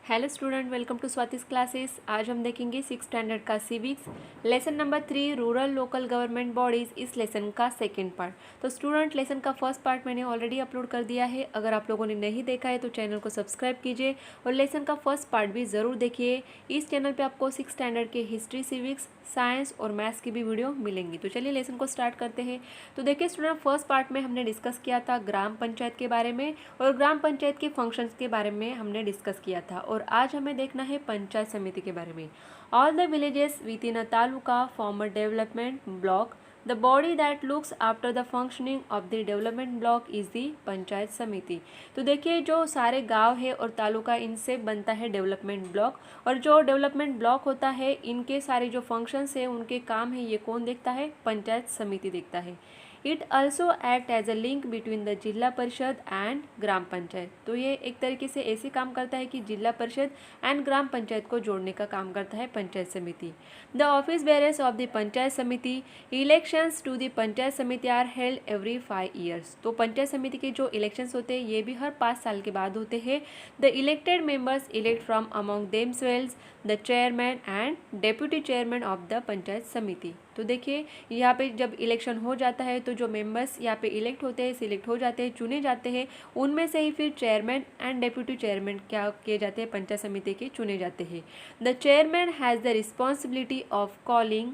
Hello student, welcome to Swati's classes. आज हम देखेंगे 6 स्टैंडर्ड का civics lesson number 3 rural local government bodies. इस लेसन का सेकंड पार्ट। तो स्टूडेंट लेसन का फर्स्ट पार्ट मैंने ऑलरेडी अपलोड कर दिया है। अगर आप लोगों ने नहीं देखा है तो चैनल को सब्सक्राइब कीजिए और लेसन का फर्स्ट पार्ट भी ज़रूर देखिए। इस चैनल पर आपको 6 स्टैंडर्ड के हिस्ट्री, सिविक्स, साइंस और मैथ्स की भी वीडियो मिलेंगी। तो चलिए लेसन को स्टार्ट करते हैं। तो देखिए स्टूडेंट, फर्स्ट पार्ट में हमने डिस्कस किया था ग्राम पंचायत के बारे में और ग्राम पंचायत के फंक्शंस के बारे में हमने डिस्कस किया था। और आज हमें देखना है पंचायत समिति के बारे में। All the villages with in a taluka form a development block. The body that looks after the functioning of the development block is the panchayat समिति। तो देखिए जो सारे गांव है और तालुका, इनसे बनता है डेवलपमेंट ब्लॉक। और जो डेवलपमेंट ब्लॉक होता है, इनके सारे जो फंक्शंस है, उनके काम है, ये कौन देखता है? पंचायत समिति देखता है। It also act as a link between the जिला परिषद एंड ग्राम पंचायत। तो ये एक तरीके से ऐसे काम करता है कि जिला परिषद एंड ग्राम पंचायत को जोड़ने का काम करता है panchayat samiti. The office bearers of the panchayat samiti. Elections to the panchayat समिति आर हेल्ड एवरी 5 ईयर्स। तो पंचायत समिति के जो इलेक्शंस होते हैं, ये भी हर 5 साल के बाद होते हैं। The elected members elect from among themselves the chairman and deputy chairman of the panchayat समिति। तो देखिए यहाँ पे जब इलेक्शन हो जाता है तो जो मेंबर्स यहाँ पे इलेक्ट होते हैं, सिलेक्ट हो जाते हैं, चुने जाते हैं, उनमें से ही फिर चेयरमैन एंड डेप्यूटी चेयरमैन क्या किए जाते हैं? पंचायत समिति के चुने जाते हैं। The chairman has the responsibility of calling.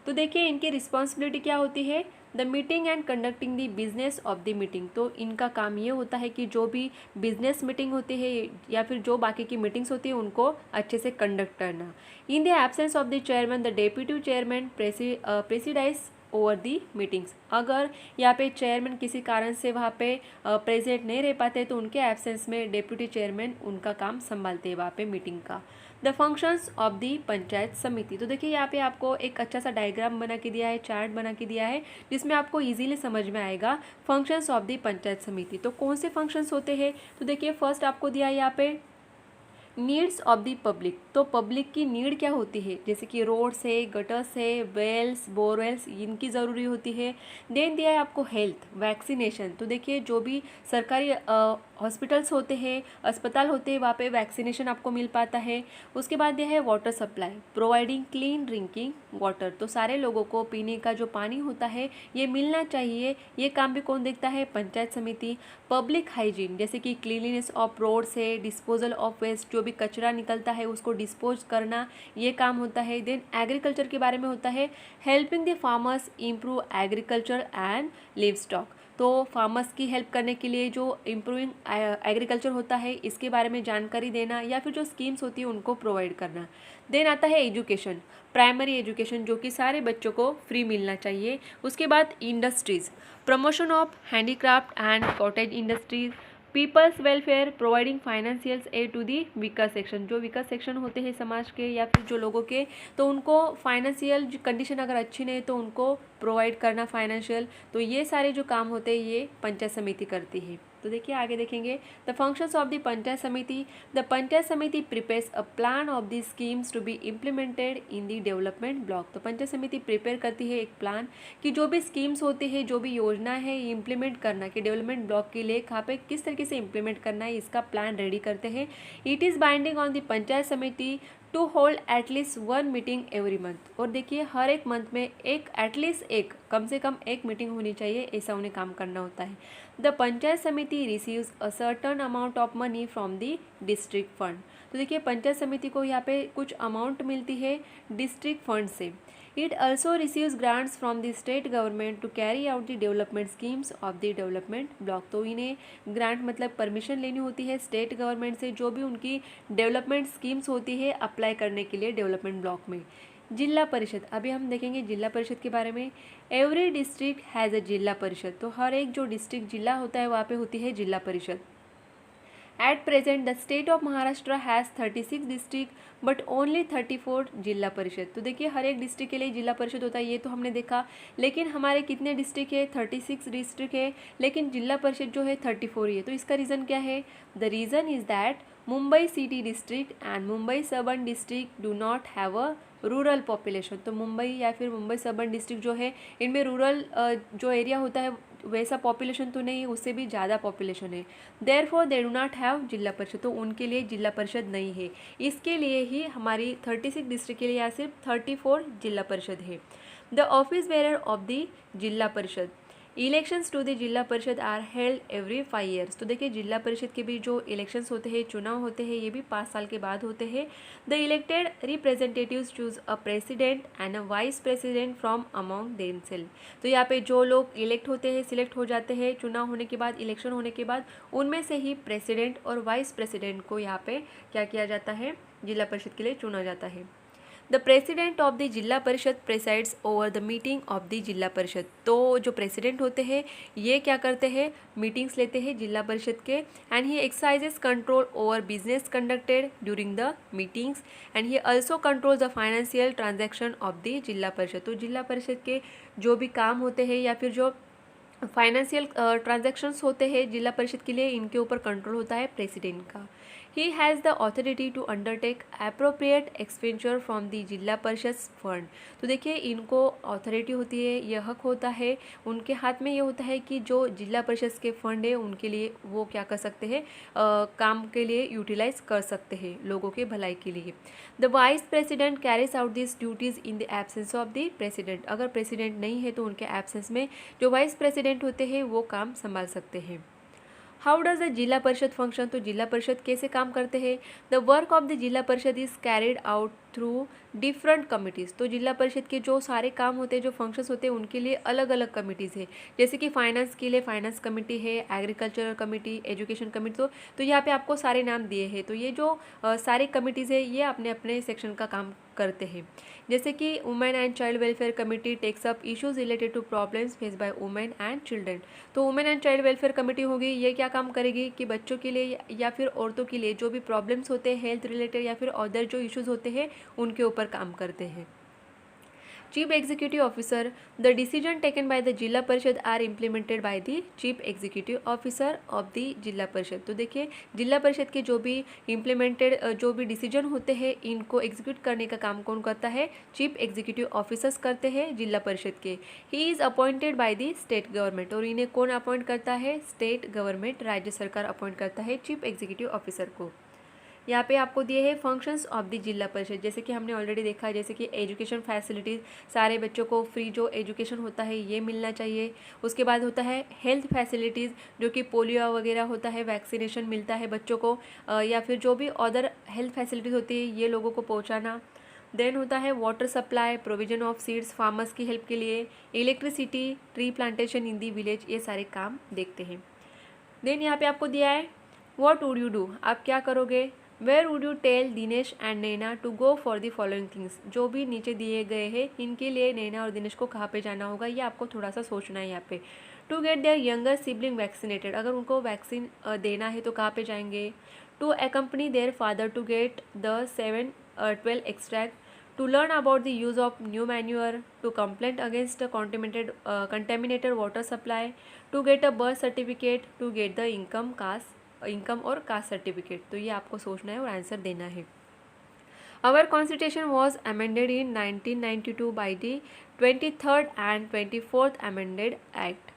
तो देखिए इनकी रिस्पॉन्सिबिलिटी क्या होती है? The meeting and conducting the business of the meeting. तो इनका काम ये होता है कि जो भी बिजनेस मीटिंग होती है या फिर जो बाकी की मीटिंग्स होती है, उनको अच्छे से कंडक्ट करना। In the absence of the chairman the deputy chairman presides over the meetings. अगर यहाँ पे चेयरमैन किसी कारण से वहाँ पे प्रेजेंट नहीं रह पाते, तो उनके एब्सेंस में डेप्यूटी चेयरमैन उनका काम संभालते हैं वहाँ पे मीटिंग का। The functions of the panchayat समिति। तो देखिए यहाँ पे आपको एक अच्छा सा डायग्राम बना के दिया है, चार्ट बना के दिया है, जिसमें आपको इजीली समझ में आएगा फंक्शंस ऑफ दी पंचायत समिति। तो कौन से फंक्शंस होते हैं? तो देखिए फर्स्ट आपको दिया है यहाँ पे नीड्स ऑफ द पब्लिक। तो पब्लिक की नीड क्या होती है? जैसे कि रोड्स है, गटर्स है, वेल्स, बोरवेल्स, इनकी ज़रूरी होती है। देन दिया है आपको हेल्थ, वैक्सीनेशन। तो देखिए जो भी सरकारी हॉस्पिटल्स होते हैं, अस्पताल होते हैं, वहाँ पे वैक्सीनेशन आपको मिल पाता है। उसके बाद दिया है water supply, providing clean drinking water. तो सारे लोगों को पीने का जो पानी होता है ये मिलना चाहिए। ये काम भी कौन देखता है? पंचायत समिति। पब्लिक हाइजीन, जैसे कि क्लीनलीनेस ऑफ रोड्स है, डिस्पोजल ऑफ वेस्ट, जो भी कचरा निकलता है उसको डिस्पोज करना, ये काम होता है। देन एग्रीकल्चर के बारे में होता है helping the farmers improve agriculture and live stock. तो फार्मर्स की हेल्प करने के लिए जो इम्प्रूविंग एग्रीकल्चर होता है, इसके बारे में जानकारी देना या फिर जो स्कीम्स होती है उनको प्रोवाइड करना। देन आता है एजुकेशन, प्राइमरी एजुकेशन, जो कि सारे बच्चों को फ्री मिलना चाहिए। उसके बाद industries, promotion of handicraft and cottage industries. People's welfare, providing financial aid to the weaker section. जो वीकर सेक्शन होते हैं समाज के या फिर जो लोगों के, तो उनको फाइनेंशियल कंडीशन अगर अच्छी नहीं तो उनको प्रोवाइड करना फाइनेंशियल। तो ये सारे जो काम होते हैं ये पंचायत समिति करती है। तो देखिए आगे देखेंगे the functions of the panchayat samiti. The panchayat samiti prepares a plan of the schemes to be implemented in the development block. तो पंचायत समिति प्रिपेयर करती है एक प्लान कि जो भी स्कीम्स होती है, जो भी योजना है, ये इम्प्लीमेंट करना कि डेवलपमेंट ब्लॉक के लिए कहाँ पे किस तरीके से इम्प्लीमेंट करना है, इसका प्लान रेडी करते हैं। It is binding on the panchayat samiti to hold at least 1 meeting every month. और देखिए हर एक मंथ में एक एटलीस्ट एक, कम से कम एक मीटिंग होनी चाहिए, ऐसा उन्हें काम करना होता है। द पंचायत समिति receives a certain amount of money from the district fund. तो देखिए पंचायत समिति को यहाँ पे कुछ अमाउंट मिलती है डिस्ट्रिक्ट फंड से। It also receives grants from the state government to carry out the development schemes of the development block. तो इन्हें ग्रांट मतलब परमिशन लेनी होती है स्टेट गवर्नमेंट से, जो भी उनकी डेवलपमेंट स्कीम्स होती है अप्लाई करने के लिए डेवलपमेंट ब्लॉक में। जिला परिषद, अभी हम देखेंगे जिला परिषद के बारे में। एवरी डिस्ट्रिक्ट हैज़ अ जिला परिषद। तो हर एक जो डिस्ट्रिक्ट जिला होता है वहाँ पे होती है जिला परिषद। At present the state of Maharashtra has 36 district but only 34 जिला परिषद। तो देखिए हर एक डिस्ट्रिक्ट के लिए जिला परिषद होता है, ये तो हमने देखा। लेकिन हमारे कितने डिस्ट्रिक्ट है? 36 डिस्ट्रिक्ट है, लेकिन जिला परिषद जो है 34 ही है। तो इसका रीज़न क्या है? The reason is that Mumbai city district and Mumbai suburban district do not have a rural population. तो मुंबई या फिर मुंबई सर्बन डिस्ट्रिक्ट जो है, इनमें रूरल जो एरिया होता है वैसा पॉपुलेशन तो नहीं है, उससे भी ज़्यादा पॉपुलेशन है। Therefore they do not have जिला परिषद, तो उनके लिए जिला परिषद नहीं है। इसके लिए ही हमारी 36 डिस्ट्रिक्ट के लिए यहाँ सिर्फ 34 जिला परिषद है। The office bearer of the जिला परिषद, इलेक्शंस टू द जिला parishad are held every 5 years. तो देखिए जिला परिषद के भी जो इलेक्शंस होते हैं, चुनाव होते हैं, ये भी 5 साल के बाद होते हैं। The elected representatives choose a president and a vice president from among themself. तो यहाँ पे जो लोग इलेक्ट होते हैं, सिलेक्ट हो जाते हैं चुनाव होने के बाद, इलेक्शन होने के बाद, उनमें से ही प्रेसिडेंट और वाइस प्रेसिडेंट को यहाँ पे क्या किया जाता है, जिला परिषद के लिए चुना जाता है। द प्रेसिडेंट ऑफ द जिला parishad presides over the meeting of the जिला परिषद। तो जो प्रेसिडेंट होते हैं ये क्या करते हैं, मीटिंग्स लेते हैं जिला परिषद के, and he exercises control over business conducted during the meetings, and he also control the financial transaction of the जिला परिषद। तो जिला परिषद के जो भी काम होते हैं या फिर जो फाइनेंशियल ट्रांजैक्शंस होते हैं जिला परिषद के लिए, इनके ऊपर कंट्रोल होता है प्रेसिडेंट का। He has the authority to undertake appropriate expenditure from the जिला परिषद फंड। तो देखिए इनको ऑथोरिटी होती है, यह हक होता है, उनके हाथ में ये होता है कि जो जिला परिषद के फंड है उनके लिए वो क्या कर सकते हैं, काम के लिए यूटिलाइज कर सकते हैं, लोगों के भलाई के लिए। The vice president carries out this duties in the absence of the president. अगर प्रेसिडेंट नहीं है तो उनके एब्सेंस में जो वाइस प्रेसिडेंट होते हैं वो काम संभाल सकते हैं। हाउ डज द जिला परिषद फंक्शन। तो जिला परिषद कैसे काम करते हैं। द वर्क ऑफ द जिला परिषद is carried out through different committees. तो जिला परिषद के जो सारे काम होते हैं, जो फंक्शंस होते हैं, उनके लिए अलग अलग कमिटीज़ है। जैसे कि फाइनेंस के लिए फाइनेंस कमेटी है, एग्रीकल्चरल कमेटी, एजुकेशन कमेटी। तो यहाँ पे आपको सारे नाम दिए हैं। तो ये जो सारी कमिटीज़ है ये अपने अपने सेक्शन का काम करते हैं। जैसे कि women and child welfare committee takes up issues related to problems face by women and children. तो women and child welfare committee होगी, ये क्या काम करेगी कि बच्चों के लिए या फिर औरतों के लिए जो भी प्रॉब्लम्स होते हैं हेल्थ रिलेटेड या फिर अदर जो इश्यूज होते हैं उनके ऊपर काम करते हैं। Chief executive officer, the decision taken by the जिला parishad are implemented by the chief executive officer of the जिला परिषद। तो देखिए जिला परिषद के जो भी इम्प्लीमेंटेड जो भी डिसीजन होते हैं इनको एग्जीक्यूट करने का काम कौन करता है, चीफ एग्जीक्यूटिव ऑफिसर्स करते हैं जिला परिषद के। He is appointed by the state government. और इन्हें कौन अपॉइंट करता है, स्टेट गवर्नमेंट, राज्य सरकार अपॉइंट करता है चीफ एग्जीक्यूटिव ऑफिसर को। यहाँ पे आपको दिए हैं फंक्शंस ऑफ द जिला परिषद, जैसे कि हमने ऑलरेडी देखा है, जैसे कि एजुकेशन फैसिलिटीज़, सारे बच्चों को फ्री जो एजुकेशन होता है ये मिलना चाहिए। उसके बाद होता है हेल्थ फैसिलिटीज़, जो कि पोलियो वगैरह होता है, वैक्सीनेशन मिलता है बच्चों को, या फिर जो भी अदर हेल्थ फैसिलिटीज़ होती है ये लोगों को पहुँचाना। देन होता है water supply, provision of seeds farmers की हेल्प के लिए, electricity, tree plantation in the village, ये सारे काम देखते हैं। देन यहाँ पे आपको दिया है व्हाट वुड यू डू, आप क्या करोगे। Where would you tell Dinesh and Naina to go for the following things. जो भी नीचे दिए गए हैं इनके लिए नैना और दिनेश को कहाँ पे जाना होगा, ये आपको थोड़ा सा सोचना है यहाँ पे। To get their younger sibling vaccinated, अगर उनको वैक्सीन देना है तो कहाँ पे जाएंगे। To accompany their father to get the 7-12 extract, to learn about the use of new manure, to complain against a contaminated water supply, to get a birth certificate, to get the income और caste certificate. तो ये आपको सोचना है और answer देना है। Our constitution was amended in 1992 by the 23rd and 24th Amended Act.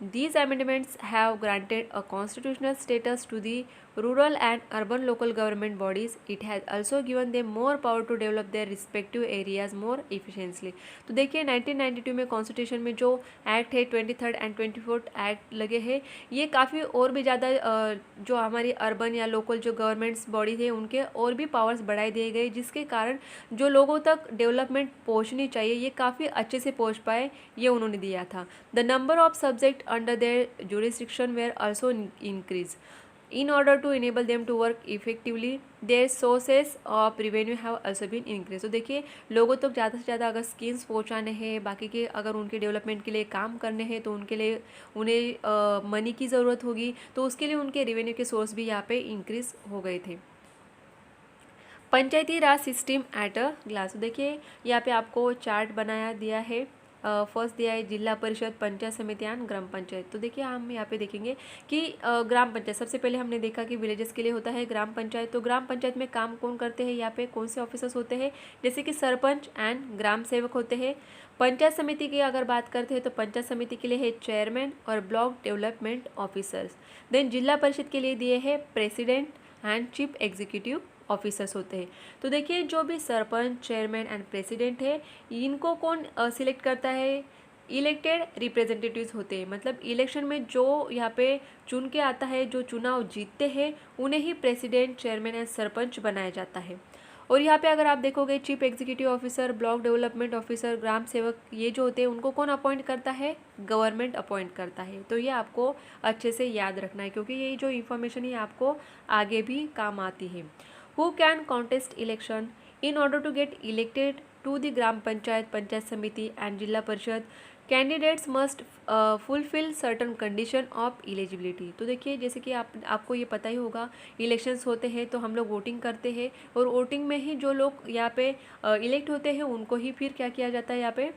These amendments have granted a constitutional status to the rural and urban local government bodies. It has also given them more power to develop their respective areas more efficiently. तो देखिए 1992 में constitution में जो act है 23rd and 24th act लगे हैं, ये काफ़ी और भी ज़्यादा जो हमारी अर्बन या लोकल जो गवर्नमेंट्स बॉडी है उनके और भी पावर्स बढ़ाए दिए गए, जिसके कारण जो लोगों तक डेवलपमेंट पहुँचनी चाहिए ये काफ़ी अच्छे से पहुँच पाए, ये उन्होंने दिया था। The number of subject under their jurisdiction were also increased. In order to enable them to work effectively, their sources of revenue have also been increased. तो देखिए लोगों तक ज़्यादा से ज़्यादा अगर स्कीम्स पहुँचाने हैं, बाकी के अगर उनके डेवलपमेंट के लिए काम करने हैं तो उनके लिए उन्हें मनी की ज़रूरत होगी, तो उसके लिए उनके रेवेन्यू के सोर्स भी यहाँ पे इंक्रीज हो गए थे। पंचायती राज सिस्टम एट अ ग्लास, देखिए यहाँ पे आपको चार्ट बनाया दिया है। फर्स्ट दिया है जिला परिषद, पंचायत समिति एंड ग्राम पंचायत। तो देखिए हम यहाँ पे देखेंगे कि ग्राम पंचायत सबसे पहले हमने देखा कि विलेजेस के लिए होता है ग्राम पंचायत। तो ग्राम पंचायत में काम कौन करते हैं, यहाँ पे कौन से ऑफिसर्स होते हैं, जैसे कि सरपंच एंड ग्राम सेवक होते हैं। पंचायत समिति की अगर बात करते हैं तो पंचायत समिति के लिए है चेयरमैन और ब्लॉक डेवलपमेंट ऑफिसर्स। देन जिला परिषद के लिए दिए हैं president and chief executive officers होते हैं। तो देखिए जो भी सरपंच, चेयरमैन एंड प्रेसिडेंट है, इनको कौन सिलेक्ट करता है? इलेक्टेड रिप्रेजेंटेटिव्स होते हैं, मतलब इलेक्शन में जो यहाँ पे चुन के आता है, जो चुनाव जीतते हैं, उन्हें ही प्रेसिडेंट, चेयरमैन एंड सरपंच बनाया जाता है। और यहाँ पे अगर आप देखोगे chief executive officer, block development officer, gram sevak, ये जो होते हैं उनको कौन अपॉइंट करता है? गवर्नमेंट अपॉइंट करता है। तो ये आपको अच्छे से याद रखना है, क्योंकि ये जो इन्फॉर्मेशन है आपको आगे भी काम आती है। Who can contest election in order to get elected to the gram panchayat, panchayat samiti and zilla parishad? Candidates must fulfil certain condition of eligibility. तो देखिए जैसे कि आपको ये पता ही होगा, इलेक्शंस होते हैं तो हम लोग वोटिंग करते हैं, और वोटिंग में ही जो लोग यहाँ पे इलेक्ट होते हैं उनको ही फिर क्या किया जाता है, यहाँ पे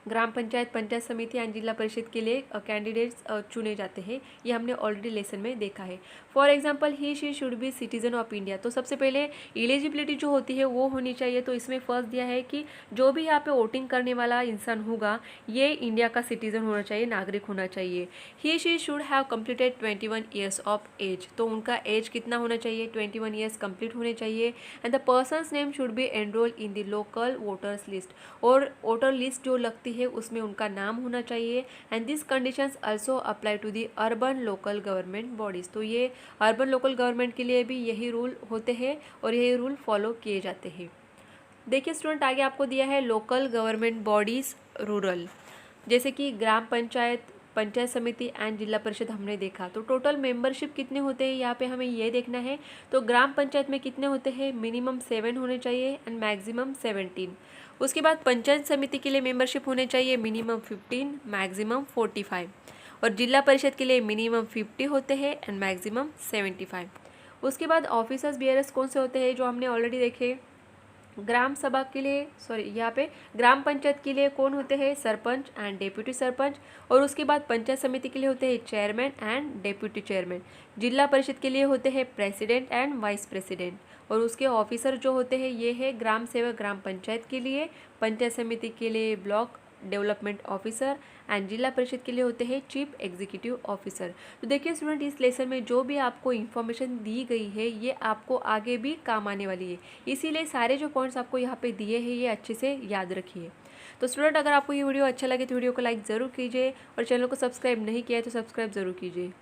ग्राम पंचायत, पंचायत समिति एंड जिला परिषद के लिए कैंडिडेट्स चुने जाते हैं। ये हमने ऑलरेडी लेसन में देखा है। For example he she should be citizen of India. तो सबसे पहले एलिजिबिलिटी जो होती है वो होनी चाहिए। तो इसमें फर्स्ट दिया है कि जो भी यहाँ पे वोटिंग करने वाला इंसान होगा ये इंडिया का सिटीजन होना चाहिए, नागरिक होना चाहिए। He she should have completed 21 years of age. तो उनका एज कितना होना चाहिए? 21 ईयर्स कंप्लीट होने चाहिए। And the person's name should be enroll in the local voters list. और वोटर लिस्ट जो लगती है उसमें उनका नाम होना चाहिए। And this conditions also apply to the urban local government bodies. तो ये अर्बन लोकल गवर्नमेंट के लिए भी यही रूल होते हैं और यही रूल फॉलो किए जाते हैं। देखिए स्टूडेंट, आगे आपको दिया है लोकल गवर्नमेंट बॉडीज़ रूरल, जैसे कि ग्राम पंचायत, पंचायत समिति एंड जिला परिषद हमने देखा। तो टोटल मेंबरशिप कितने होते हैं यहाँ पे हमें ये देखना है। तो ग्राम पंचायत में कितने होते हैं? मिनिमम 7 होने चाहिए एंड मैक्सिमम 17। उसके बाद पंचायत समिति के लिए मेंबरशिप होने चाहिए मिनिमम 15, मैक्सिमम 45। और जिला परिषद के लिए मिनिमम 50 होते हैं एंड मैक्सिमम 75। उसके बाद ऑफिसर्स बीआरएस कौन से होते हैं जो हमने ऑलरेडी देखे। ग्राम सभा के लिए यहाँ पे ग्राम पंचायत के लिए कौन होते हैं? Sarpanch and deputy sarpanch. और उसके बाद पंचायत समिति के लिए होते हैं चेयरमैन एंड डेप्यूटी चेयरमैन। जिला परिषद के लिए होते हैं प्रेसिडेंट एंड वाइस प्रेसिडेंट। और उसके ऑफिसर जो होते हैं ये है ग्राम सेवक ग्राम पंचायत के लिए, पंचायत समिति के लिए block development officer and zilla परिषद के लिए होते हैं चीफ एग्जीक्यूटिव ऑफिसर। तो देखिए स्टूडेंट, इस लेसन में जो भी आपको इन्फॉर्मेशन दी गई है ये आपको आगे भी काम आने वाली है, इसीलिए सारे जो पॉइंट्स आपको यहाँ पे दिए हैं ये अच्छे से याद रखिए। तो स्टूडेंट, अगर आपको ये वीडियो अच्छा लगे तो वीडियो को लाइक ज़रूर कीजिए और चैनल को सब्सक्राइब नहीं किया है तो सब्सक्राइब ज़रूर कीजिए।